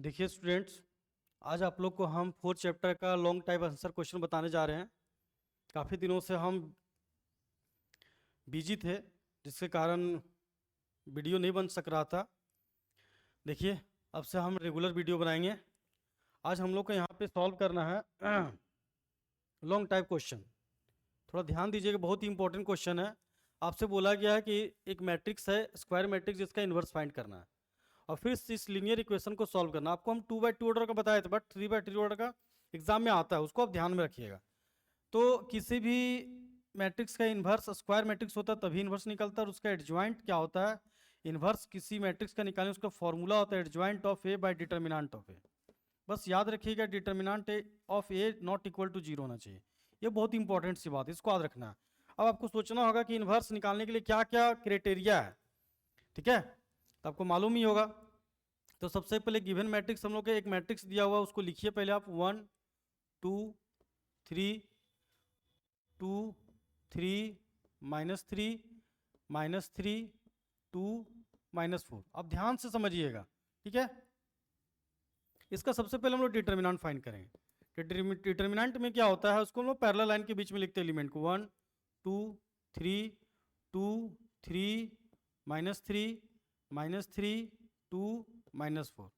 देखिए स्टूडेंट्स, आज आप लोग को हम फोर्थ चैप्टर का लॉन्ग टाइप आंसर क्वेश्चन बताने जा रहे हैं। काफ़ी दिनों से हम बिजी थे, जिसके कारण वीडियो नहीं बन सक रहा था। देखिए, अब से हम रेगुलर वीडियो बनाएंगे। आज हम लोग को यहाँ पे सॉल्व करना है लॉन्ग टाइप क्वेश्चन। थोड़ा ध्यान दीजिएगा, बहुत ही इंपॉर्टेंट क्वेश्चन है। आपसे बोला गया है कि एक मैट्रिक्स है, स्क्वायर मैट्रिक्स, जिसका इन्वर्स फाइंड करना है और फिर इस लीनियर इक्वेशन को सॉल्व करना। आपको हम 2x2 ऑर्डर का बताए थे, बट 3x3 ऑर्डर का एग्जाम में आता है, उसको आप ध्यान में रखिएगा। तो किसी भी मैट्रिक्स का इन्वर्स स्क्वायर मैट्रिक्स होता है तभी इन्वर्स निकलता है, और उसका एडजॉइंट क्या होता है? इन्वर्स किसी मैट्रिक्स का निकालने उसका फॉर्मूला होता है adjoint of A by determinant of A. बस याद रखिएगा, determinant of A not equal to zero होना चाहिए। ये बहुत इंपॉर्टेंट सी बात है, इसको याद रखना है। अब आपको सोचना होगा कि इन्वर्स निकालने के लिए क्या क्या क्राइटेरिया है, ठीक है? तो आपको मालूम ही होगा। तो सबसे पहले गिवन मैट्रिक्स, हम लोग के एक मैट्रिक्स दिया हुआ, उसको लिखिए पहले आप 1 2 3 2 3 -3 -3 2 -4। अब ध्यान से समझिएगा, ठीक है? इसका सबसे पहले हम लोग डिटर्मिनेंट फाइंड करेंगे। डिटर्मिनेंट में क्या होता है, उसको हम लोग पैरेलल लाइन के बीच में लिखते हैं एलिमेंट को। 1 2 3 2 3 -3 -3 2 -4।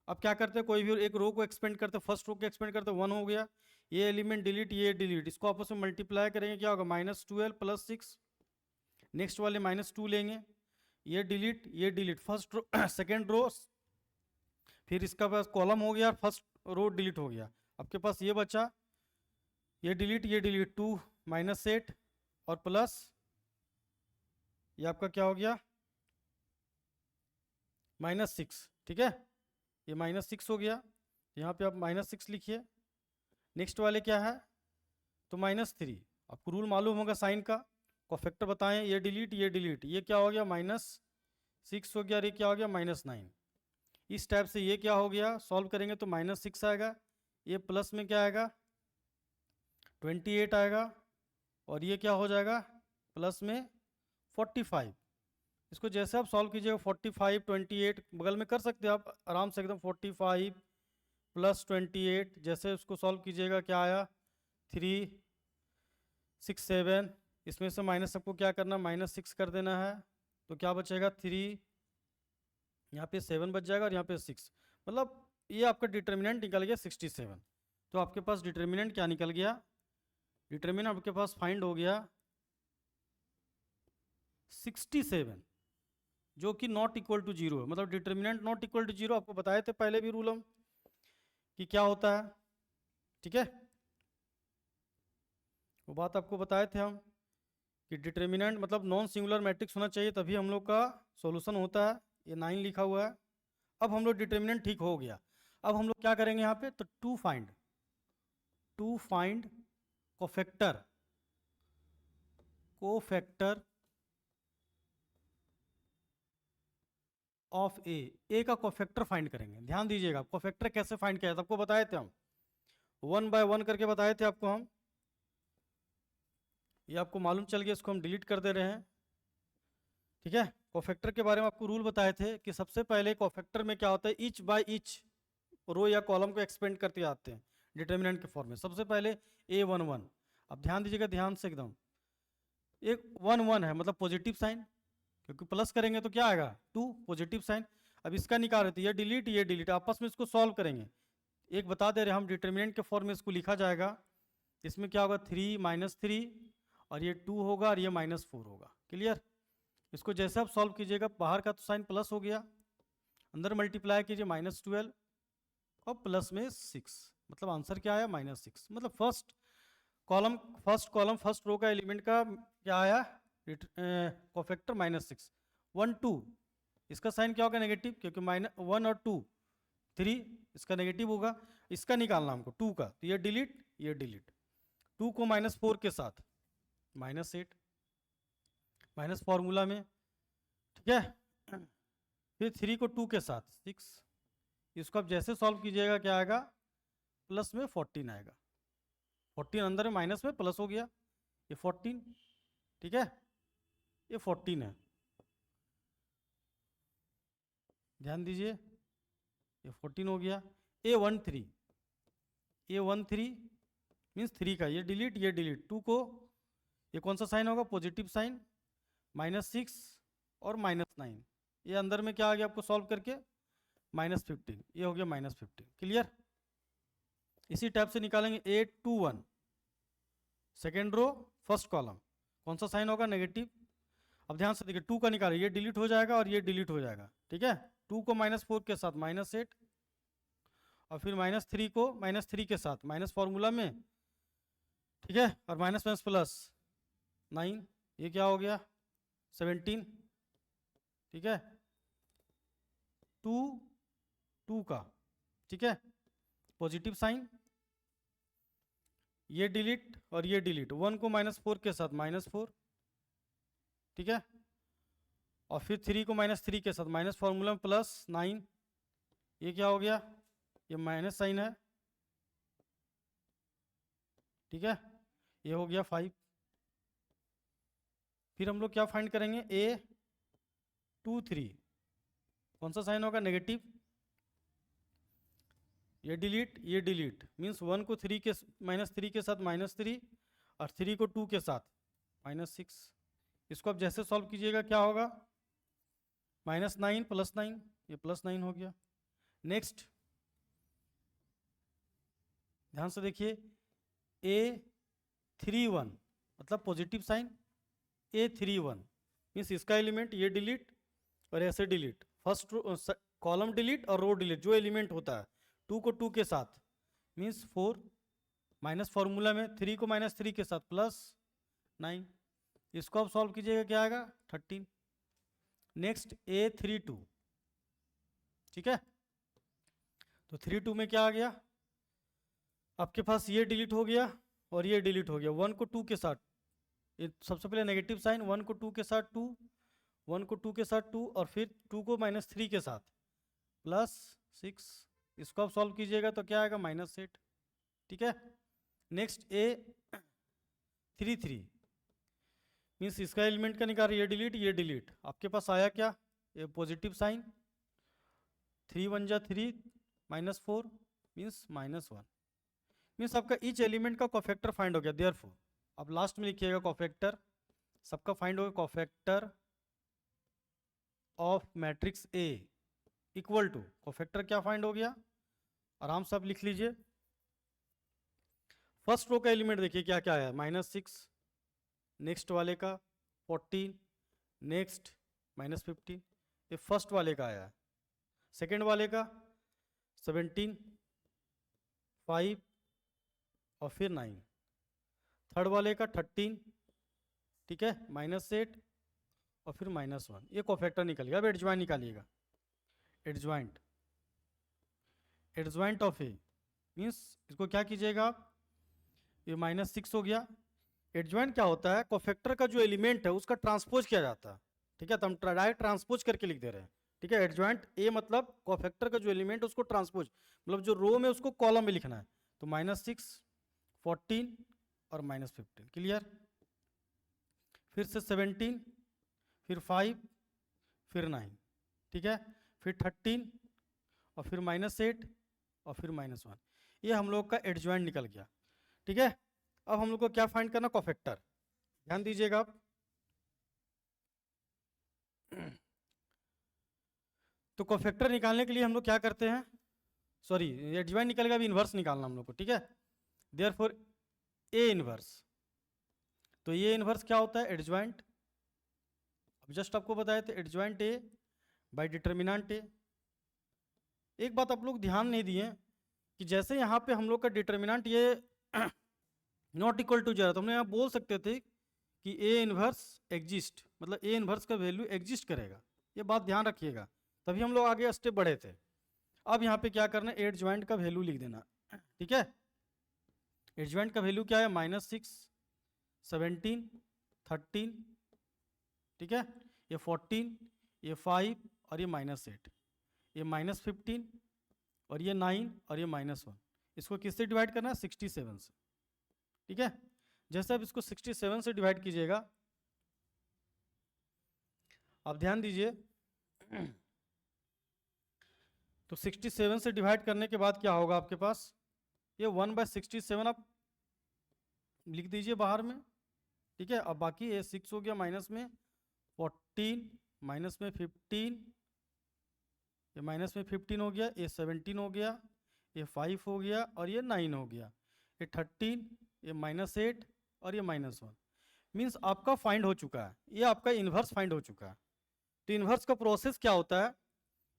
अब क्या करते हैं, कोई भी एक रो को एक्सपेंड करते हैं, फर्स्ट रो को एक्सपेंड करते हैं, 1 हो गया, ये एलिमेंट डिलीट, ये डिलीट, इसको आपस में मल्टीप्लाई करेंगे, क्या होगा? -12 + 6। नेक्स्ट वाले -2 लेंगे, ये डिलीट, ये delete, first row second row, फिर इसका पास कॉलम हो गया, फर्स्ट रो डिलीट हो गया। आपके पास ये बचा, ये डिलीट, ये डिलीट, 2 -8 और प्लस ये आपका क्या हो गया? -6, ठीक है? ये -6 हो गया, यहाँ पे आप -6 लिखिए। नेक्स्ट वाले क्या है? तो -3। आपको रूल मालूम होगा साइन का, कॉफैक्टर बताएं, ये डिलीट, ये डिलीट, ये क्या हो गया? -6 हो गया, और ये क्या हो गया? -9। इस टाइप से ये क्या हो गया, सॉल्व करेंगे तो -6 आएगा, ये प्लस में क्या आएगा? 28 आएगा, और ये क्या हो जाएगा? प्लस में 45। इसको जैसे आप सॉल्व कीजिएगा, 45 28 बगल में कर सकते हैं आप आराम से एकदम। 45 + 28, जैसे उसको सॉल्व कीजिएगा, क्या आया? 3 6 7। इसमें से माइनस सबको क्या करना? -6 कर देना है, तो क्या बचेगा? 3, यहाँ पे 7 बच जाएगा, और यहाँ पे 6। मतलब ये आपका डिटर्मिनेंट निकल गया 67। तो आपके पास डिटर्मिनेंट क्या निकल गया? डिटर्मिनेंट आपके पास फाइंड हो गया 67, जो कि नॉट इक्वल टू जीरो है। मतलब determinant not equal to zero, आपको बताए थे पहले भी रूल हम कि क्या होता है, ठीक है? वो बात आपको बताए थे हम कि डिटर्मिनेंट मतलब नॉन सिंगुलर मैट्रिक्स होना चाहिए, तभी हम लोग का सॉल्यूशन होता है। ये 9 लिखा हुआ है। अब हम लोग डिटर्मिनेंट ठीक हो गया, अब हम लोग क्या करेंगे यहाँ पे? तो टू फाइंड कोफैक्टर ऑफ ए का कोफैक्टर फाइंड करेंगे। ध्यान दीजिएगा, कोफैक्टर कैसे फाइंड किया था आपको बताए थे हम, 1 बाय 1 करके बताए थे आपको हम। ये आपको मालूम चल गया, इसको हम डिलीट कर दे रहे हैं, ठीक है? कोफैक्टर के बारे में आपको रूल बताए थे कि सबसे पहले कोफैक्टर में क्या होता है, ईच बाय ईच रो या कॉलम को एक्सपेंड करते आते हैं डिटर्मिनेंट के फॉर्म में। सबसे पहले A11। अब ध्यान दीजिएगा, ध्यान से एकदम, एक 1 1 है मतलब पॉजिटिव साइन, क्योंकि प्लस करेंगे तो क्या आएगा? 2 पॉजिटिव साइन। अब इसका निकाल रहे थे, ये डिलीट, ये डिलीट, आपस में इसको सॉल्व करेंगे। एक बता दे रहे हम, डिटर्मिनेंट के फॉर्म में इसको लिखा जाएगा। इसमें क्या होगा? 3 -3, और ये 2 होगा, और ये -4 होगा। क्लियर? इसको जैसे आप सॉल्व कीजिएगा, बाहर का तो साइन प्लस हो गया, अंदर मल्टीप्लाई कीजिए, -12 और प्लस में 6, मतलब आंसर क्या आया? -6। मतलब फर्स्ट कॉलम फर्स्ट रो का एलिमेंट का क्या आया? कोफैक्टर -6। 1 2, इसका साइन क्या होगा? नेगेटिव, क्योंकि -1 और 2 3, इसका नेगेटिव होगा। इसका निकालना हमको 2 का, तो ये डिलीट, ये डिलीट, 2 को -4 के साथ -8 माइनस फॉर्मूला में, ठीक है? फिर 3 को 2 के साथ 6। इसको आप जैसे सॉल्व कीजिएगा, क्या आएगा? प्लस में 14 आएगा। 14 अंदर में माइनस में प्लस हो गया, ये 14, ठीक है? ये 14 है, ध्यान दीजिए, ये 14 हो गया। A13 मीन्स 3 का ये डिलीट 2 को, ये कौन सा साइन होगा, पॉजिटिव साइन, -6 और -9, ये अंदर में क्या आ गया आपको सॉल्व करके -15, ये हो गया -15। क्लियर। इसी टाइप से निकालेंगे A21 second row first column, कौन सा साइन होगा, नेगेटिव। अब ध्यान से देखिए 2 का निकालें, ये डिलीट हो जाएगा और ये डिलीट हो जाएगा, ठीक है। 2 को -4 के साथ -8 और फिर -3 को -3 के साथ माइनस फॉर्मूला में, ठीक है, और माइनस प्लस 9, ये क्या हो गया 17, ठीक है। 2 का, ठीक है, पॉजिटिव साइन, ये डिलीट और ये डिलीट, 1 को -4 के साथ -4, ठीक है, और फिर 3 को -3 के साथ माइनस फॉर्मूला में +9, ये क्या हो गया, ये माइनस साइन है, ठीक है, ये हो गया 5। फिर हम लोग क्या फाइंड करेंगे, A23 कौन सा साइन होगा, नेगेटिव, ये डिलीट मीन्स 1 को -3 के साथ -3 और 3 को 2 के साथ -6। इसको अब जैसे सॉल्व कीजिएगा क्या होगा, -9 +9, ये +9 हो गया। नेक्स्ट ध्यान से देखिए, A31 मतलब पॉजिटिव साइन, A31 मीन्स इसका एलिमेंट ये डिलीट और ऐसे डिलीट, फर्स्ट कॉलम डिलीट और रो डिलीट, जो एलिमेंट होता है 2 को 2 के साथ मीन्स 4, माइनस फॉर्मूला में 3 को -3 के साथ +9, इसको आप सॉल्व कीजिएगा क्या आएगा 13। नेक्स्ट A32, ठीक है, तो 32 में क्या आ गया आपके पास, ये डिलीट हो गया और ये डिलीट हो गया, 1 को 2 के साथ, ये सबसे पहले नेगेटिव साइन, 1 को 2 के साथ 2, 1 को 2 के साथ 2 और फिर 2 को -3 के साथ +6, इसको आप सॉल्व कीजिएगा तो क्या आएगा -8, ठीक है। नेक्स्ट A33 मीन्स इसका एलिमेंट का निकाल, ये डिलीट, आपके पास आया क्या, ये पॉजिटिव साइन, 3 1 जा 3 -4 मीन्स -1, मीन्स आपका ईच एलिमेंट का कोफैक्टर फाइंड हो गया। देयरफॉर अब लास्ट में लिखिएगा कोफैक्टर, सबका फाइंड होगा cofactor of matrix A equal to, cofactor क्या फाइंड हो गया, आराम से आप लिख लीजिए। फर्स्ट रो का एलिमेंट देखिए क्या क्या है, -6, नेक्स्ट वाले का 14, नेक्स्ट -15, ये फर्स्ट वाले का आया है। सेकेंड वाले का 17, 5 और फिर 9, थर्ड वाले का 13, ठीक है, -8 और फिर -1, ये कोफैक्टर निकल गया। अब एडजॉइंट निकालिएगा, एडजॉइंट ऑफ ए मीन्स इसको क्या कीजिएगा आप, ये -6 हो गया। एडजॉइंट क्या होता है, कोफैक्टर का जो एलिमेंट है उसका ट्रांसपोज किया जाता है, ठीक है, तो हम डायरेक्ट ट्रांसपोज करके लिख दे रहे हैं, ठीक है। एडजॉइंट ए मतलब कोफैक्टर का जो एलिमेंट है उसको ट्रांसपोज, मतलब जो रो में उसको कॉलम में लिखना है, तो -6, 14 और -15, क्लियर। फिर से 17, फिर 5, फिर 9, ठीक है, फिर 13 और फिर -8 और फिर -1, ये हम लोग का एडजॉइंट निकल गया, ठीक है। अब हम लोग को क्या फाइंड करना, कोफैक्टर, ध्यान दीजिएगा आप। तो कोफैक्टर निकालने के लिए हम लोग क्या करते हैं, सॉरी एडजॉइंट निकलेगा, अभी इन्वर्स निकालना हम लोग को, ठीक है। देयरफॉर ए इन्वर्स, तो ये इन्वर्स क्या होता है, एडजॉइंट, अब जस्ट आपको बताया था एडजॉइंट ए बाय डिटर्मिनेंट ए। एक बात आप लोग ध्यान नहीं दिए कि जैसे यहाँ पे हम लोग का डिटर्मिनेंट ये नॉट इक्वल टू 0, तो हमने यहाँ बोल सकते थे कि ए इन्वर्स एग्जिस्ट, मतलब ए इन्वर्स का वैल्यू एग्जिस्ट करेगा, ये बात ध्यान रखिएगा, तभी हम लोग आगे स्टेप बढ़े थे। अब यहाँ पे क्या करना है, एडजॉइंट का वैल्यू लिख देना, ठीक है। एडजॉइंट का वैल्यू क्या है, -6, 17, 13, ठीक है, ये 14, ये 5 और ये -8, ये -15 और ये 9 और ये -1, इसको किससे डिवाइड करना है, 67 से, ठीक है। जैसे आप इसको 67 से डिवाइड कीजिएगा, आप ध्यान दीजिए तो 67 से डिवाइड करने के बाद क्या होगा आपके पास, ये 1/67 आप लिख दीजिए बाहर में, ठीक है। अब बाकी ये 6 हो गया, माइनस में 14, माइनस में 15, ये माइनस में 15 हो गया, ये 17 हो गया, ये 5 हो गया और ये 9 हो गया, ये 13, ये -8 और ये -1। मीन्स आपका फाइंड हो चुका है, ये आपका इन्वर्स फाइंड हो चुका है। तो इन्वर्स का प्रोसेस क्या होता है,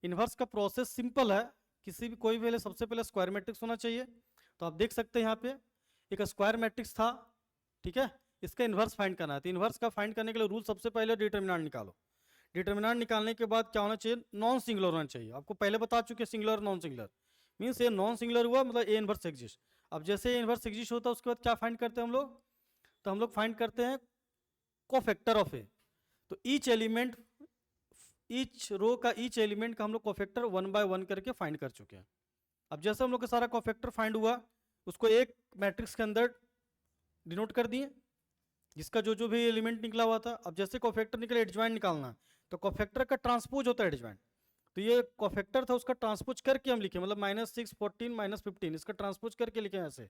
इन्वर्स का प्रोसेस सिंपल है। किसी भी कोई भी पहले सबसे पहले स्क्वायर मैट्रिक्स होना चाहिए। तो आप देख सकते हैं यहाँ पे एक स्क्वायर मैट्रिक्स था, ठीक है। इसका इन्वर्स फाइंड करना है। तो इन्वर्स का फाइंड करने के लिए रूल सबसे पहले डिटर्मिनेंट निकालो। डिटर्मिनेंट निकालने के बाद क्या होना चाहिए, नॉन सिंगुलर होना चाहिए। आपको पहले बता चुके सिंगुलर नॉन सिंगुलर, मीन्स ये नॉन सिंगुलर हुआ मतलब ए इन्वर्स एग्जिस्ट। अब जैसे ए इन्वर्स एग्जिस्ट होता है उसके बाद क्या फाइंड करते हैं हम लोग, तो हम लोग फाइंड करते हैं कोफैक्टर ऑफ ए। तो ईच एलिमेंट, ईच रो का ईच एलिमेंट का हम लोग कोफैक्टर 1 by 1 करके फाइंड कर चुके हैं। अब जैसे हम लोग का सारा कोफैक्टर फाइंड हुआ उसको एक मैट्रिक्स के अंदर डिनोट कर दिए, जिसका जो जो भी एलिमेंट निकला हुआ था। अब जैसे कोफैक्टर निकले एडजॉइंट निकालना, तो कोफैक्टर का ट्रांसपोज होता है एडजॉइंट। तो ये कोफैक्टर था उसका ट्रांसपोज करके हम लिखे, मतलब -6, 14, -15 इसका ट्रांसपोज करके लिखे ऐसे।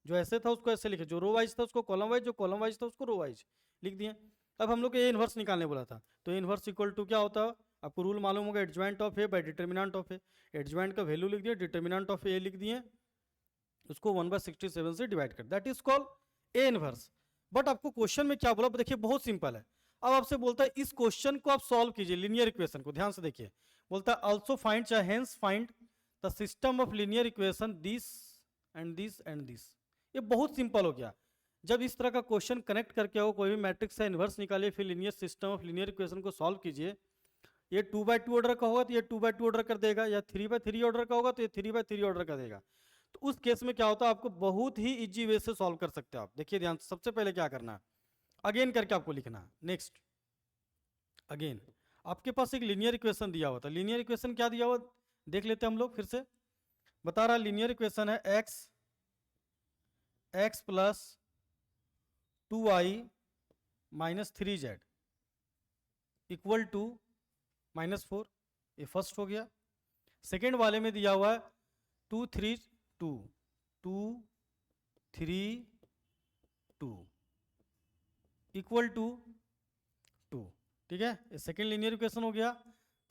जो ऐसे था उसको ऐसे लिखे, जो रो वाइज था उसको कॉलम वाइज, जो कॉलम वाइज था उसको रो वाइज लिख दिए। अब हम लोग ए इन्वर्स निकालने बोला था, तो ए इन्वर्स इक्वल टू क्या होता है, आपको रूल मालूम होगा, adjoint of A by determinant of A. Adjoint का वैल्यू लिख दिया, डिटर्मिनेंट ऑफ ए लिख दिए, उसको 1/67 से डिवाइड कर, that is called A inverse. But आपको क्वेश्चन में क्या बोला, देखिए बहुत सिंपल है। अब आपसे बोलता है इस क्वेश्चन को आप सॉल्व कीजिए, लीनियर इक्वेशन को, ध्यान से देखिए। बोलता है आल्सो फाइंड चाहे hence find the system of linear equation this and this and this. ये बहुत सिंपल हो गया। जब इस तरह का क्वेश्चन कनेक्ट करके हो, कोई भी मैट्रिक्स से इन्वर्स निकालिए, फिर linear system of linear equation को सॉल्व कीजिए। ये 2/2 ऑर्डर का होगा तो ये 2/2 ऑर्डर कर देगा, या 3/3 ऑर्डर का होगा तो ये 3/3 ऑर्डर कर देगा। तो उस केस में क्या होता है, आपको बहुत ही इजी वे से सॉल्व कर सकते हो आप। देखिए ध्यान, सबसे पहले क्या करना है, अगेन करके आपको लिखना है। नेक्स्ट अगेन, आपके पास एक लीनियर इक्वेशन दिया हुआ था। लीनियर इक्वेशन क्या दिया हुआ देख लेते हैं हम लोग फिर से। बता रहा लीनियर इक्वेशन है x plus 2y minus 3z equal to -4। ये फर्स्ट हो गया। सेकेंड वाले में दिया हुआ है 2 3 2 2 3 2 इक्वल टू 2, ठीक है। ये सेकेंड लीनियर इक्वेशन हो गया।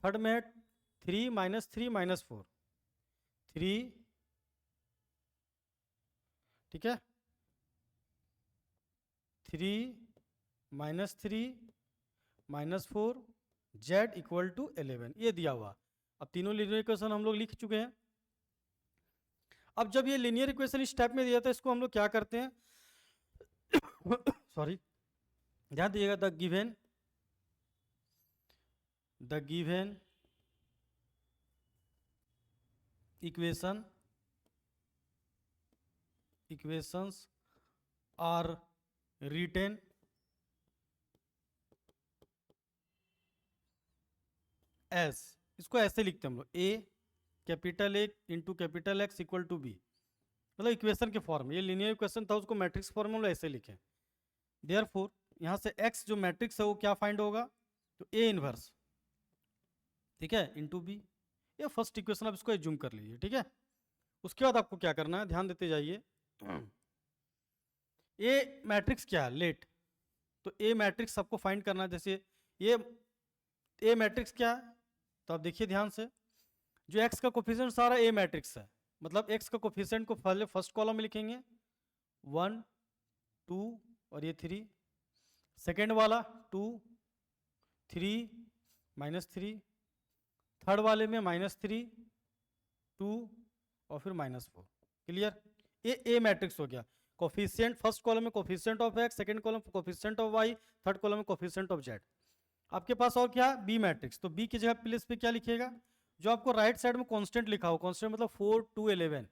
थर्ड में है 3 -3 -4 3, ठीक है, 3 -3 -4 z इक्वल टू 11, ये दिया हुआ। अब तीनों लीनियर इक्वेशन हम लोग लिख चुके हैं। अब जब ये लीनियर इक्वेशन इस टाइप में दिया था, इसको हम लोग क्या करते हैं सॉरी, ध्यान दीजिएगा। The given equations are written as, इसको ऐसे लिखते हैं हम लोग, A capital A into capital X equal to B, मतलब इक्वेशन के फॉर्म में। ये लीनियर इक्वेशन था, उसको मैट्रिक्स फॉर्म में हम लोग ऐसे लिखें। देयरफॉर यहाँ से x जो मैट्रिक्स है वो क्या फाइंड होगा, तो ए इनवर्स, ठीक है, इंटू बी। ये फर्स्ट इक्वेशन आप इसको एज्यूम कर लीजिए, ठीक है। उसके बाद आपको क्या करना है, ध्यान देते जाइए। ए मैट्रिक्स क्या है, लेट, तो ए मैट्रिक्स आपको फाइंड करना है। जैसे ये ए मैट्रिक्स क्या है, तो आप देखिए ध्यान से, जो x का कोफिशिएंट सारा ए मैट्रिक्स है, मतलब x का कोफिशिएंट को पहले फर्स्ट कॉलम में लिखेंगे 1 2 और ये 3, सेकेंड वाला 2 3 -3, थर्ड वाले में -3 2 और फिर -4। क्लियर, ये ए मैट्रिक्स हो गया। कोफिशिएंट फर्स्ट कॉलम में coefficient of x, second column coefficient of y, third column में कोफिशिएंट ऑफ z। आपके पास और क्या, बी मैट्रिक्स, तो बी की जगह प्लेस पे क्या लिखिएगा, जो आपको राइट साइड में कांस्टेंट लिखा हो, कांस्टेंट मतलब 4 2 11,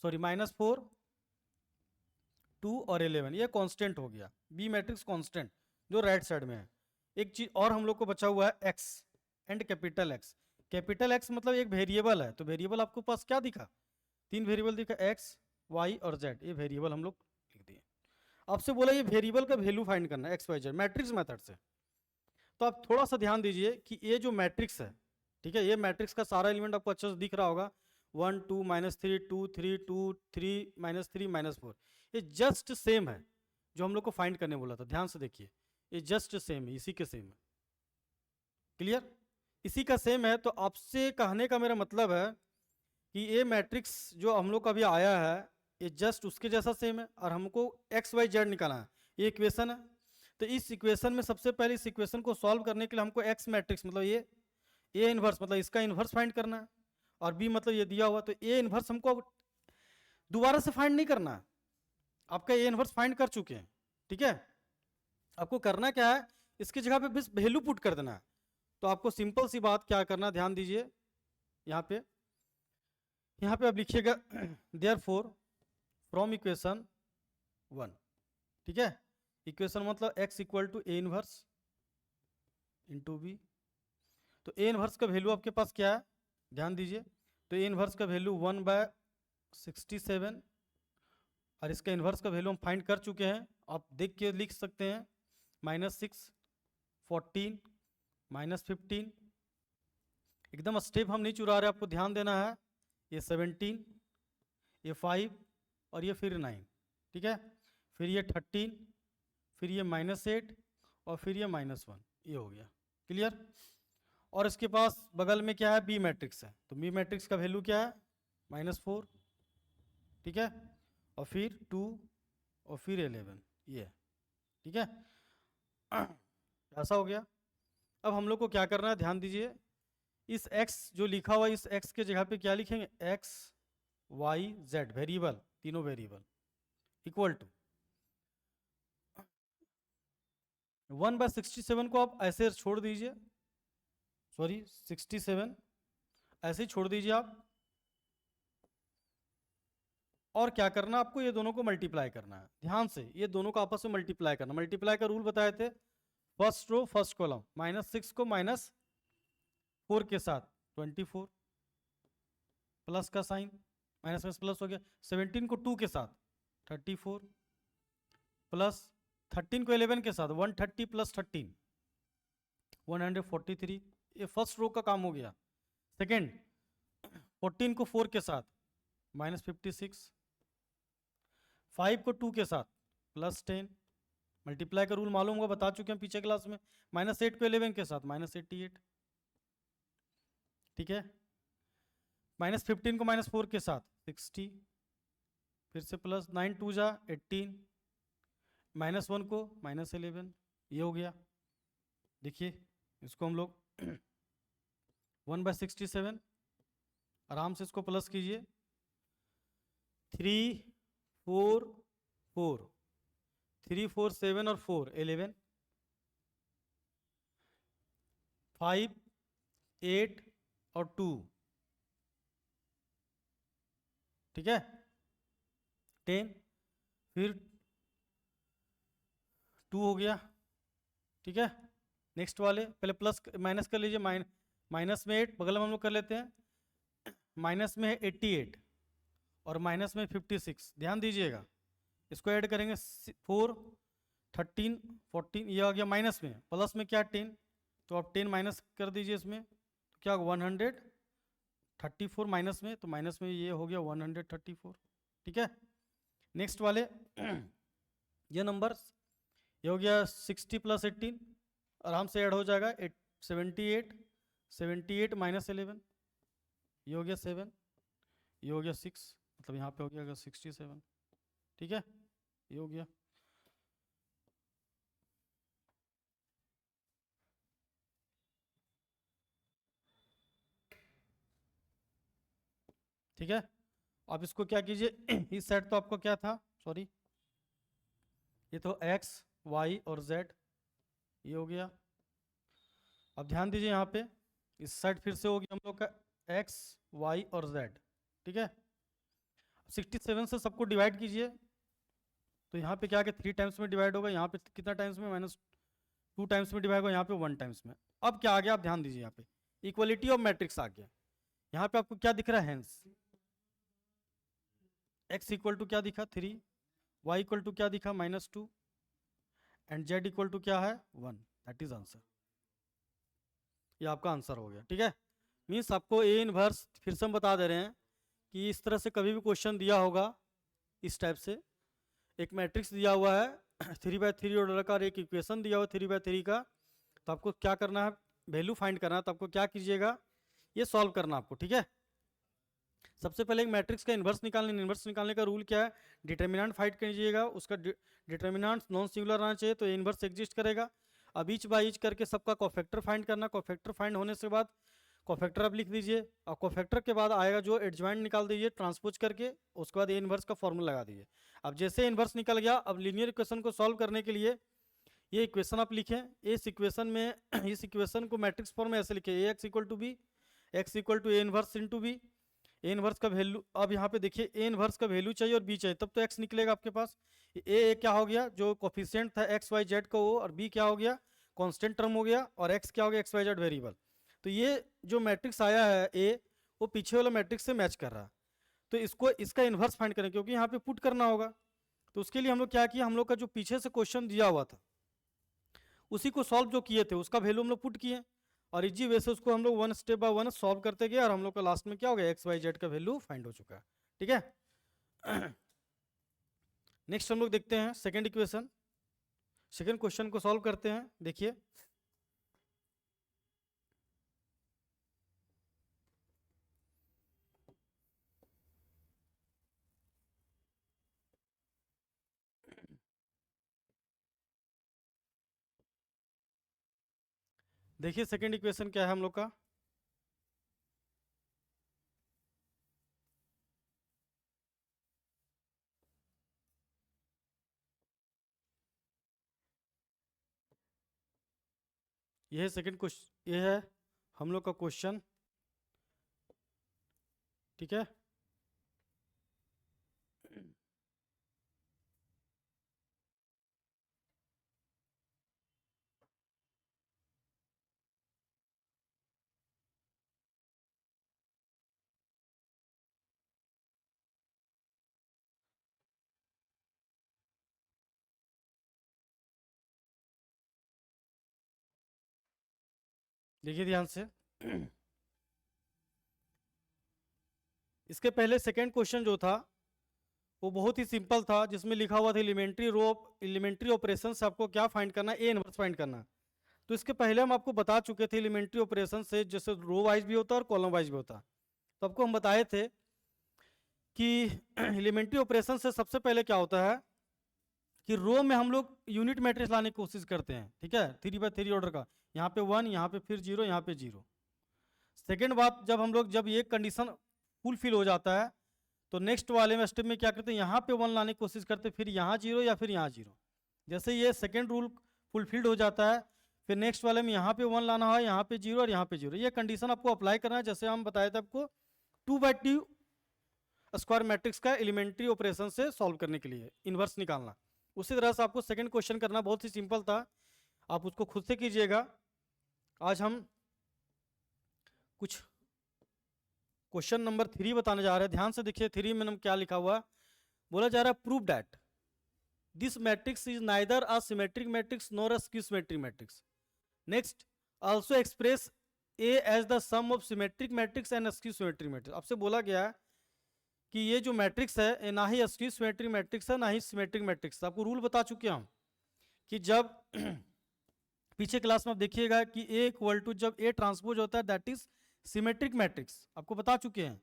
सॉरी -4 2 और 11, ये कांस्टेंट हो गया, बी मैट्रिक्स कांस्टेंट जो राइट साइड में है। एक चीज और हम लोग को बचा हुआ है x and capital x। Capital x मतलब एक वेरिएबल है, तो वेरिएबल आपको पास क्या दिखा, 3 वेरिएबल दिखा, x y और z, ये वेरिएबल हम लोग लिख दिए। आपसे बोला ये वेरिएबल का वैल्यू फाइंड करना है x y z matrix method से। तो आप थोड़ा सा ध्यान दीजिए कि ये जो मैट्रिक्स है, ठीक है, ये मैट्रिक्स का सारा एलिमेंट आपको अच्छे से दिख रहा होगा, 1 2 -3 2 3 2 3 -3 -4, ये जस्ट सेम है जो हम लोग को फाइंड करने बोला था। ध्यान से देखिए, ये जस्ट सेम है, इसी के सेम है। क्लियर? इसी का सेम है। तो आपसे कहने का मेरा मतलब है कि ये मैट्रिक्स जो हम लोग का अभी आया है, ये जस्ट उसके जैसा सेम है, और हमको एक्स वाई जेड निकालना है। ये इक्वेशन है, तो इस इक्वेशन में सबसे पहले इस इक्वेशन को सॉल्व करने के लिए हमको एक्स मैट्रिक्स मतलब ये ए इनवर्स मतलब इसका इनवर्स फाइंड करना है, और बी मतलब ये दिया हुआ, तो ए इनवर्स हमको दोबारा से फाइंड नहीं करना है, आपका ए इनवर्स फाइंड कर चुके हैं। ठीक है, आपको करना क्या है, इसकी जगह पे बस वैल्यू पुट कर देना है। तो आपको सिंपल सी बात क्या करना, ध्यान दीजिए, यहाँ पे आप लिखिएगा देयरफॉर फ्रॉम इक्वेशन 1। ठीक है, इक्वेशन मतलब x equal to A inverse into B. तो ए इनवर्स का वैल्यू आपके पास क्या है, ध्यान दीजिए, तो ए इनवर्स का वैल्यू 1/67, और इसका इनवर्स का वैल्यू हम फाइंड कर चुके हैं, आप देख के लिख सकते हैं, -6 14 -15। एकदम स्टेप हम नहीं चुरा रहे, आपको ध्यान देना है, ये 17, ये 5 और ये फिर 9। ठीक है, फिर ये 13, फिर ये -8 और फिर ये -1, ये हो गया। क्लियर? और इसके पास बगल में क्या है, बी मैट्रिक्स है, तो बी मैट्रिक्स का वैल्यू क्या है, -4। ठीक है, और फिर 2 और फिर 11, ये। ठीक है, ऐसा हो गया। अब हम लोग को क्या करना है, ध्यान दीजिए, इस x जो लिखा हुआ है, इस x के जगह पे क्या लिखेंगे, x y z वेरिएबल, तीनों वेरिएबल, इक्वल टू 1/67 को आप ऐसे छोड़ दीजिए, सॉरी 67 ऐसे ही छोड़ दीजिए आप, और क्या करना आपको, ये दोनों को मल्टीप्लाई करना है। ध्यान से, ये दोनों को आपस में मल्टीप्लाई करना। मल्टीप्लाई का रूल बताए थे, फर्स्ट रो फर्स्ट कॉलम, -6 को -4 के साथ 24, प्लस का साइन, माइनस में प्लस हो गया, 17 को 2 के साथ 34, प्लस 13 को 11 के साथ 130 प्लस 13 143। ये फर्स्ट रो का काम हो गया। सेकेंड, 14 को 4 के साथ -56, 5 को 2 के साथ +10, मल्टीप्लाई का रूल मालूम होगा, बता चुके हैं पीछे क्लास में, -8 को 11 के साथ -88। ठीक है, -15 को -4 के साथ 60, फिर से प्लस 9 2 जा 18, -1 को -11, ये हो गया। देखिए, इसको हम लोग 1/67, आराम से इसको प्लस कीजिए, 3 4 4 3 4 7 और 4 11, 5 8 और 2, ठीक है, 10, फिर 2 हो गया। ठीक है, नेक्स्ट वाले पहले प्लस माइनस कर लीजिए, माइनस में 8, बगल में हम लोग कर लेते हैं, माइनस में है 88 और माइनस में 56। ध्यान दीजिएगा, इसको ऐड करेंगे 4 13 14, ये आ गया माइनस में, प्लस में क्या 10, तो आप 10 माइनस कर दीजिए इसमें, तो क्या 134 माइनस में, तो माइनस में ये हो गया 134। ठीक है, नेक्स्ट वाले ये नंबर, ये हो गया 60 प्लस 18, आराम से ऐड हो जाएगा, 78 78 -11, ये हो गया 7, ये हो गया 6, मतलब यहाँ पे हो गया 67। ठीक है, ये हो गया। ठीक है, अब इसको क्या कीजिए, इस साइड तो आपको क्या था, सॉरी, ये तो x y और z, ये हो गया। अब ध्यान दीजिए, यहाँ पे इस साइड फिर से हो गया हम लोग का x y और z। ठीक है, 67 से सबको डिवाइड कीजिए, तो यहाँ पे क्या कि 3 टाइम्स में डिवाइड होगा, यहाँ पे कितना टाइम्स में, -2 टाइम्स में डिवाइड होगा, यहाँ पे 1 टाइम्स में। अब क्या आ गया, आप ध्यान दीजिए, यहाँ पे इक्वलिटी ऑफ मैट्रिक्स आ गया। यहाँ पे आपको क्या दिख रहा है, हेंस x इक्वल टू क्या दिखा 3, y इक्वल टू क्या दिखा -2, एंड z इक्वल टू क्या है 1। दैट इज आंसर, ये आपका आंसर हो गया। ठीक है, मीन्स आपको ए इनवर्स फिर से हम बता दे रहे हैं कि इस तरह से कभी भी क्वेश्चन दिया होगा इस टाइप से, एक मैट्रिक्स दिया हुआ है 3/3 ऑर्डर का और एक इक्वेशन दिया हुआ है 3/3 का, तो आपको क्या करना है, वैल्यू फाइंड करना है। तो आपको क्या कीजिएगा, ये सॉल्व करना आपको, ठीक है। सबसे पहले एक मैट्रिक्स का इन्वर्स निकालने का रूल क्या है, डिटर्मिनेंट फाइंड कीजिएगा, उसका डिटर्मिनेंट नॉन सिंगुलर आना चाहिए, तो ए इन्वर्स एग्जिस्ट करेगा। अब ईच बाय ईच करके सबका कोफैक्टर फाइंड करना, कोफैक्टर फाइंड होने से बाद कोफैक्टर आप लिख दीजिए, और कोफैक्टर के बाद आएगा जो एडजॉइंट निकाल दीजिए ट्रांसपोज करके, उसके बाद ए इन्वर्स का फॉर्मूला लगा दीजिए। अब जैसे इन्वर्स निकल गया, अब लीनियर इक्वेशन को सॉल्व करने के लिए ये इक्वेशन आप लिखें, इस इक्वेशन में इस इक्वेशन को मैट्रिक्स फॉर्म में ऐसे लिखे, A X equal to B, X equal to A inverse into B. A inverse का वैल्यू, अब यहाँ पे देखिए ए इन्वर्स का वैल्यू चाहिए और बी चाहिए, तब तो एक्स निकलेगा आपके पास। ए क्या हो गया, जो कोफिशिएंट था एक्स वाई जेड का वो, और बी क्या हो गया, कांस्टेंट टर्म हो गया, और एक्स क्या हो गया, एक्स वाई जेड वेरिएबल। तो ये जो मैट्रिक्स आया है ए, वो पीछे वाला मैट्रिक्स से मैच कर रहा है, तो इसको इसका इन्वर्स फाइंड करें, क्योंकि यहाँ पे पुट करना होगा। तो उसके लिए हम लोग क्या किया, हम लोग का जो पीछे से क्वेश्चन दिया हुआ था उसी को सॉल्व जो किए थे उसका वैल्यू हम लोग पुट किए, और इजी वे से उसको हम लोग one step by one solve करते गए, और हम लोग का लास्ट में क्या हो गया, एक्स वाई जेड का वैल्यू फाइंड हो चुका है, ठीक है। नेक्स्ट हम लोग देखते हैं सेकेंड इक्वेशन, सेकेंड क्वेश्चन को सॉल्व करते हैं। देखिए देखिए सेकेंड इक्वेशन क्या है हम लोग का, ये है सेकेंड क्वेश्चन, ये है हम लोग का क्वेश्चन, ठीक है। देखिए ध्यान से इसके पहले सेकेंड क्वेश्चन जो था वो बहुत ही सिंपल था, जिसमें लिखा हुआ था एलिमेंट्री ऑपरेशन से आपको क्या फाइंड करना है, ए इनवर्स फाइंड करना है। तो इसके पहले हम आपको बता चुके थे एलिमेंट्री ऑपरेशन से जैसे रो वाइज भी होता है और कॉलम वाइज भी होता है। तो आपको हम बताए थे कि एलिमेंट्री ऑपरेशन से सबसे पहले क्या होता है कि रो में हम लोग यूनिट मैट्रिक्स लाने की कोशिश करते हैं, ठीक है, 3/3 ऑर्डर का, यहाँ पे 1, यहाँ पे फिर 0, यहाँ पे 0। सेकेंड बात, जब ये कंडीशन फुलफिल हो जाता है तो नेक्स्ट वाले में स्टेप में क्या करते हैं, यहाँ पे 1 लाने की कोशिश करते हैं, फिर यहाँ 0 या फिर यहाँ 0। जैसे ये सेकेंड रूल फुलफिल्ड हो जाता है, फिर नेक्स्ट वाले में यहाँ पे 1 लाना है, यहाँ पे 0 और यहाँ पे 0। ये कंडीशन आपको अप्लाई करना है, जैसे हम बताए थे आपको 2/2 स्क्वायर मैट्रिक्स का एलिमेंट्री ऑपरेशन से सॉल्व करने के लिए इन्वर्स निकालना। उसी तरह से आपको सेकेंड क्वेश्चन करना बहुत ही सिंपल था, आप उसको खुद से कीजिएगा। आज हम कुछ क्वेश्चन नंबर 3 बताने जा रहे हैं, ध्यान से देखिए 3 में हम क्या लिखा हुआ है, बोला जा रहा है prove that this matrix is neither a symmetric matrix nor a skew symmetric matrix. Next, also express A as the sum of symmetric matrix and skew symmetric matrix. आपसे बोला गया है कि ये जो मैट्रिक्स है ये ना ही स्क्यू सिमेट्रिक मैट्रिक्स है ना ही सिमेट्रिक मैट्रिक्स। आपको रूल बता चुके हैं हम कि जब पीछे क्लास में आप देखिएगा कि ए इक्वल टू जब ए ट्रांसपोज होता है दैट इज सिमेट्रिक मैट्रिक्स, आपको बता चुके हैं।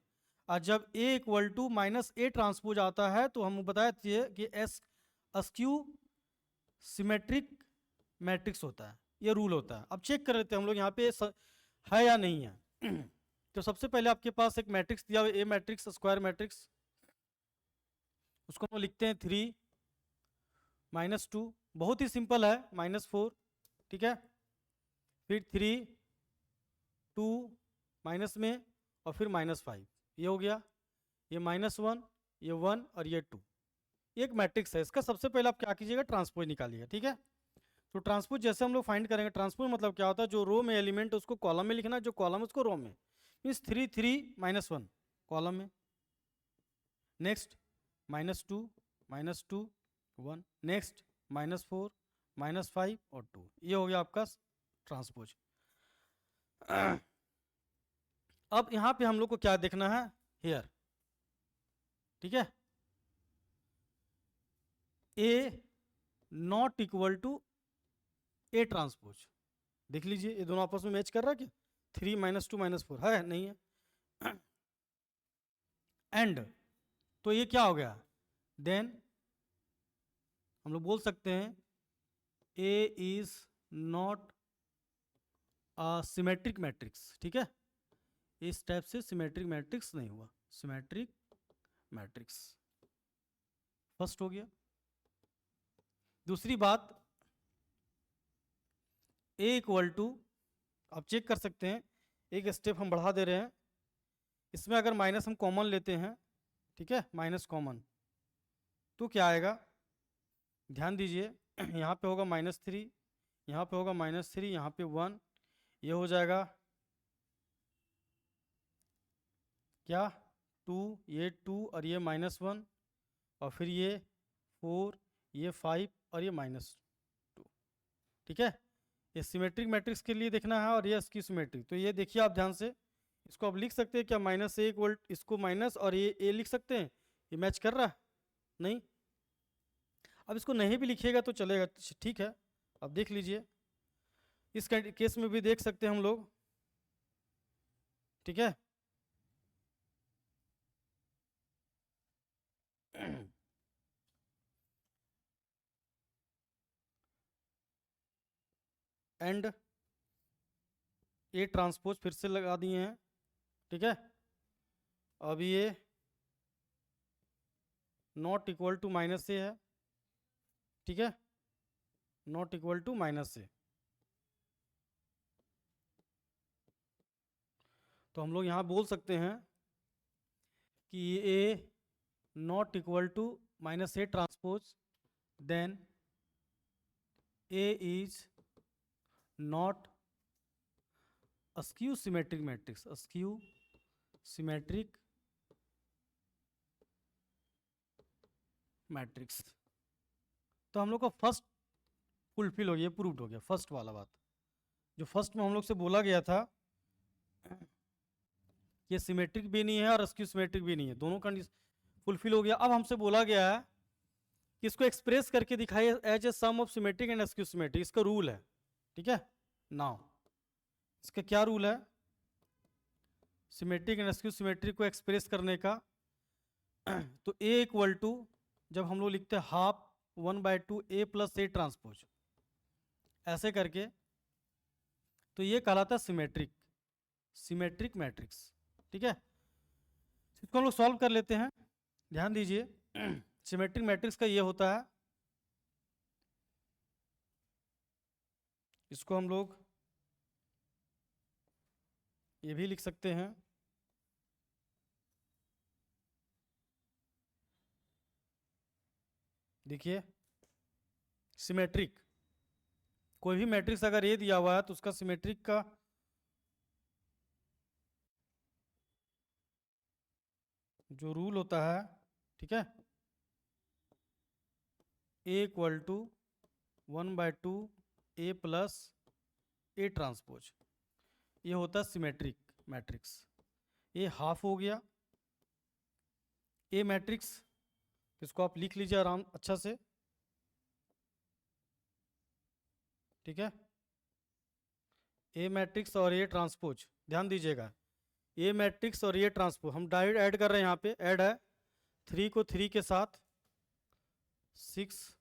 और जब A equal to minus A transpose आता है तो हम बताए थे कि एस स्क्यू सिमेट्रिक मैट्रिक्स होता है, ये रूल होता है। अब चेक कर लेते हैं हम लोग यहाँ पे है या नहीं है। तो सबसे पहले आपके पास एक मैट्रिक्स दिया हुआ ए मैट्रिक्स, स्क्वायर मैट्रिक्स, उसको हम लिखते हैं 3 -2, बहुत ही सिंपल है, -4, ठीक है, फिर 3 2 माइनस में और फिर -5, ये हो गया, ये -1, ये 1 और ये 2। एक मैट्रिक्स है, इसका सबसे पहले आप क्या कीजिएगा, ट्रांसपोज निकालिएगा, ठीक है। तो ट्रांसपोज जैसे हम लोग फाइंड करेंगे, ट्रांसपोज मतलब क्या होता है, जो रो में एलिमेंट उसको कॉलम में लिखना, जो कॉलम उसको रो में, मीन्स 3 3 -1 कॉलम में, नेक्स्ट -2 -2 1, नेक्स्ट -4 -5 और 2, ये हो गया आपका ट्रांसपोज। अब यहाँ पे हम लोग को क्या देखना है, हेयर, ठीक है, A not equal to A transpose. देख लीजिए ये दोनों आपस में मैच कर रहा है क्या, 3 - 2 - 4 है, नहीं है। एंड तो ये क्या हो गया, देन हम लोग बोल सकते हैं A is not a symmetric matrix, ठीक है, इस टाइप से सिमेट्रिक मैट्रिक्स नहीं हुआ, सिमेट्रिक मैट्रिक्स फर्स्ट हो गया। दूसरी बात, ए इक्वल टू, आप चेक कर सकते हैं, एक स्टेप हम बढ़ा दे रहे हैं, इसमें अगर माइनस हम कॉमन लेते हैं, ठीक है, माइनस कॉमन, तो क्या आएगा, ध्यान दीजिए, यहाँ पे होगा -3, यहाँ पे होगा -3, यहाँ पे 1, ये हो जाएगा क्या 2, ये 2 और ये -1, और फिर ये 4, ये 5 और ये -2, ठीक है। ये सिमेट्रिक मैट्रिक्स के लिए देखना है और ये इसकी सिमेट्रिक, तो ये देखिए आप ध्यान से, इसको आप लिख सकते हैं क्या, -1 इसको माइनस और ये ए लिख सकते हैं, ये मैच कर रहा है, नहीं। अब इसको नहीं भी लिखिएगा तो चलेगा, ठीक है। अब देख लीजिए, इस केस में भी देख सकते हैं हम लोग, ठीक है। एंड ए ट्रांसपोज फिर से लगा दिए हैं, ठीक है। अब ये नॉट इक्वल टू -a है, ठीक है, नॉट इक्वल टू -a, तो हम लोग यहाँ बोल सकते हैं कि A not equal to -a transpose, then A is not a skew symmetric matrix, a skew symmetric matrix. तो हम लोग का फर्स्ट फुलफिल हो गया, प्रूव्ड हो गया, फर्स्ट वाला बात जो फर्स्ट में हम लोग से बोला गया था, ये सिमेट्रिक भी नहीं है और अस्क्यू सिमेट्रिक भी नहीं है, दोनों कंडीशन फुलफिल हो गया। अब हमसे बोला गया है कि इसको एक्सप्रेस करके दिखाइए as A sum of symmetric and skew symmetric, इसका रूल है, ठीक है। नाउ इसका क्या रूल है, सिमेट्रिक एंड अस्क्यू सिमेट्रिक को एक्सप्रेस करने का, तो ए इक्वल टू, जब हम लोग लिखते हैं 12 1/2 a + a ट्रांसपोज, ऐसे करके, तो ये कहलाता है सिमेट्रिक, सिमेट्रिक मैट्रिक्स, ठीक है। इसको हम लोग सॉल्व कर लेते हैं, ध्यान दीजिए, सिमेट्रिक मैट्रिक्स का ये होता है, इसको हम लोग ये भी लिख सकते हैं, देखिए सिमेट्रिक, कोई भी मैट्रिक्स अगर ये दिया हुआ है तो उसका सिमेट्रिक का जो रूल होता है, ठीक है, A equal to 1/2 a + a transpose, ये होता है सिमेट्रिक मैट्रिक्स। ये हाफ हो गया ए मैट्रिक्स, इसको आप लिख लीजिए आराम अच्छा से, ठीक है। ए मैट्रिक्स और ए ट्रांसपोज, ध्यान दीजिएगा, ए मैट्रिक्स और ए ट्रांसपोज हम डायरेक्ट ऐड कर रहे हैं, यहाँ पे ऐड है 3 को 3 के साथ, 6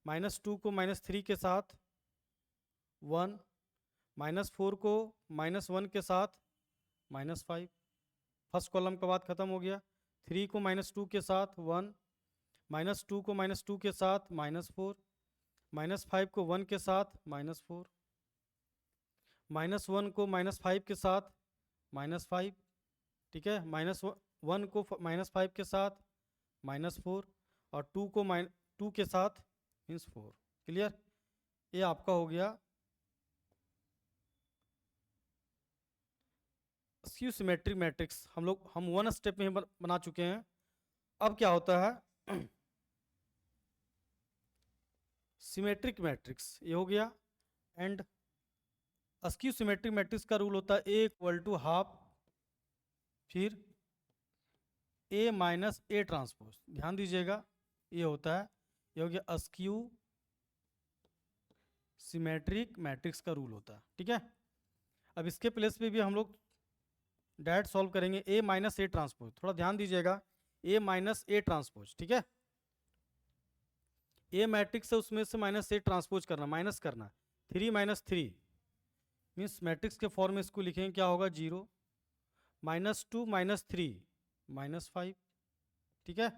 -2 को -3 के साथ, 1 -4 को -1 के साथ, -5, फर्स्ट कॉलम का बात खत्म हो गया। 3 को -2 के साथ 1, -2 को -2 के साथ -4, -5 को 1 के साथ -4, -1 को -5 के साथ -5, ठीक है, -1 को -5 के साथ -4, और 2 को 2 के साथ मीन्स 4। क्लियर, ये आपका हो गया स्क्यू सिमेट्रिक मैट्रिक्स। हम 1 स्टेप में बना चुके हैं। अब क्या होता है सिमेट्रिक मैट्रिक्स, ये हो गया। एंड अस्क्यू सिमेट्रिक मैट्रिक्स का रूल होता है ए इक्वल टू हाफ फिर ए माइनस ए ट्रांसपोज। ध्यान दीजिएगा, ये होता है, ये हो गया अस्क्यू सिमेट्रिक मैट्रिक्स का रूल होता है। ठीक है, अब इसके प्लेस पे भी हम लोग डायरेक्ट सॉल्व करेंगे ए माइनस ए ट्रांसपोज। थोड़ा ध्यान दीजिएगा, ए माइनस ए ट्रांसपोज। ठीक है, ए मैट्रिक्स है, उसमें से माइनस ए ट्रांसपोज करना, माइनस करना। 3 माइनस 3 मीन्स मैट्रिक्स के फॉर्म में इसको लिखेंगे, क्या होगा 0, -2 माइनस 3 -5। ठीक है,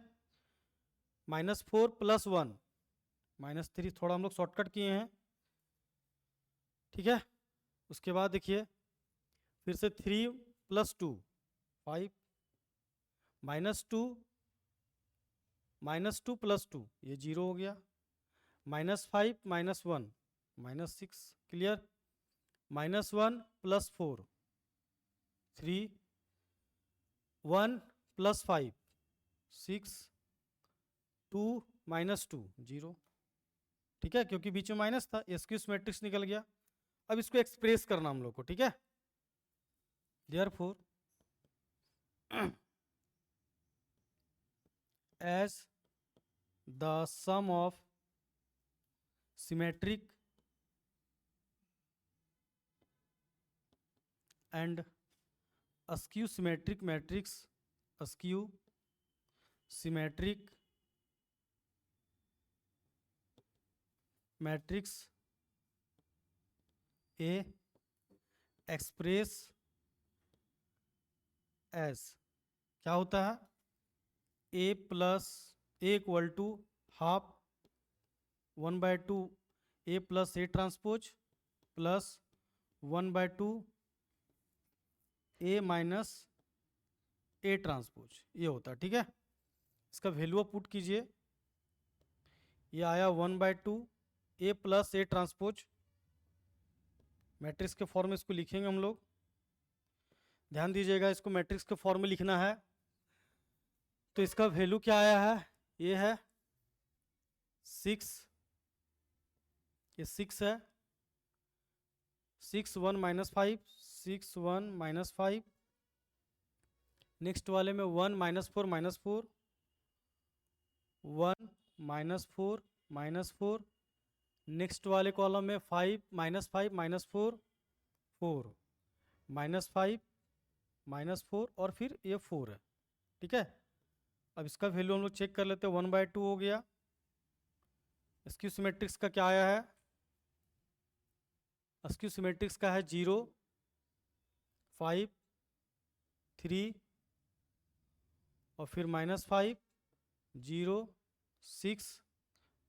-4 + 1 -3। थोड़ा हम लोग शॉर्टकट किए हैं। ठीक है, उसके बाद देखिए फिर से 3 + 2 5 -2 -2 + 2 ये 0 हो गया, -5 -1 -6। क्लियर, -1 + 4 3 1 + 5 6 2 -2 0। ठीक है, क्योंकि बीच में माइनस था, एसक्यूज मैट्रिक्स निकल गया। अब इसको एक्सप्रेस करना हम लोग को। ठीक है, therefore as the sum of symmetric and askew symmetric matrix, askew symmetric matrix A express as क्या होता है, a plus a equal to half 1/2 a plus a transpose plus 1/2 a minus a transpose, ये होता है। ठीक है, इसका value आप पुट कीजिए, ये आया 1/2 a plus a transpose. Matrix के फॉर्म में इसको लिखेंगे हम लोग। ध्यान दीजिएगा, इसको मैट्रिक्स के फॉर्म में लिखना है, तो इसका वैल्यू क्या आया है, ये है 6, ये 6 है, 6 1 -5 6 1 -5। नेक्स्ट वाले में 1 -4 -4 1 -4 -4। नेक्स्ट वाले कॉलम में 5 -5 -4 4 -5 -4 और फिर ये 4 है। ठीक है, अब इसका वैल्यू हम लोग चेक कर लेते हैं। 1/2 हो गया। स्क्यू सिमेट्रिक्स का क्या आया है, स्क्यू सिमेट्रिक्स का है 0 5 3 और फिर -5 0 6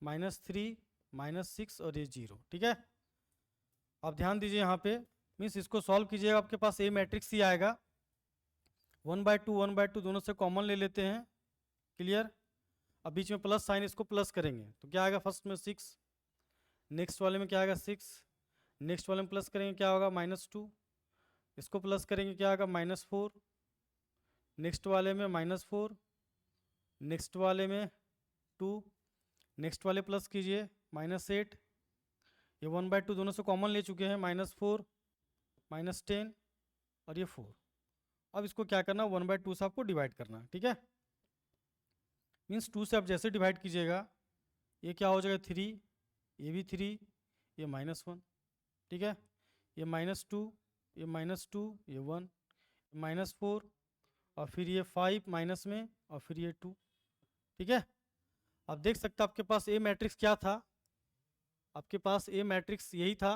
-3 -6 और ये 0। ठीक है, आप ध्यान दीजिए यहाँ पे, मीन्स इसको सॉल्व कीजिएगा, आपके पास ए मैट्रिक्स ही आएगा। 1/2 1/2 दोनों से कॉमन ले लेते हैं। क्लियर, अब बीच में प्लस साइन, इसको प्लस करेंगे तो क्या आएगा, फर्स्ट में 6, नेक्स्ट वाले में क्या आएगा 6, नेक्स्ट वाले में प्लस करेंगे क्या होगा -2, इसको प्लस करेंगे क्या आएगा -4, नेक्स्ट वाले में -4, नेक्स्ट वाले में 2, नेक्स्ट वाले प्लस कीजिए -8। ये 1/2 दोनों से कॉमन ले चुके हैं, -4 -10 और ये 4। अब इसको क्या करना, 1/2 से आपको डिवाइड करना। ठीक है, मीन्स 2 से आप जैसे डिवाइड कीजिएगा, ये क्या हो जाएगा 3, ये भी 3, ये -1। ठीक है, ये -2, ये -2, ये 1, -4 और फिर ये 5 माइनस में और फिर ये 2। ठीक है, आप देख सकते हैं आपके पास ए मैट्रिक्स क्या था, आपके पास ए मैट्रिक्स यही था,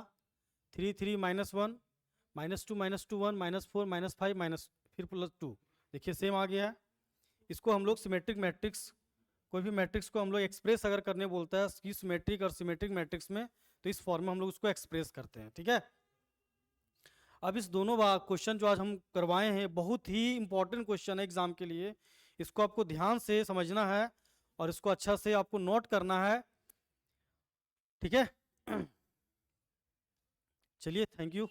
3 3 -1 -2 -2 1 -4 -5 फिर +2। देखिए सेम आ गया है। इसको हम लोग सिमेट्रिक मैट्रिक्स, कोई भी मैट्रिक्स को हम लोग एक्सप्रेस अगर करने बोलता है कि सिमेट्रिक और सिमेट्रिक मैट्रिक्स में, तो इस फॉर्म में हम लोग उसको एक्सप्रेस करते हैं। ठीक है, अब इस दोनों क्वेश्चन जो आज हम करवाए हैं बहुत ही इंपॉर्टेंट क्वेश्चन है एग्जाम के लिए, इसको आपको ध्यान से समझना है और इसको अच्छा से आपको नोट करना है। ठीक है, चलिए, थैंक यू।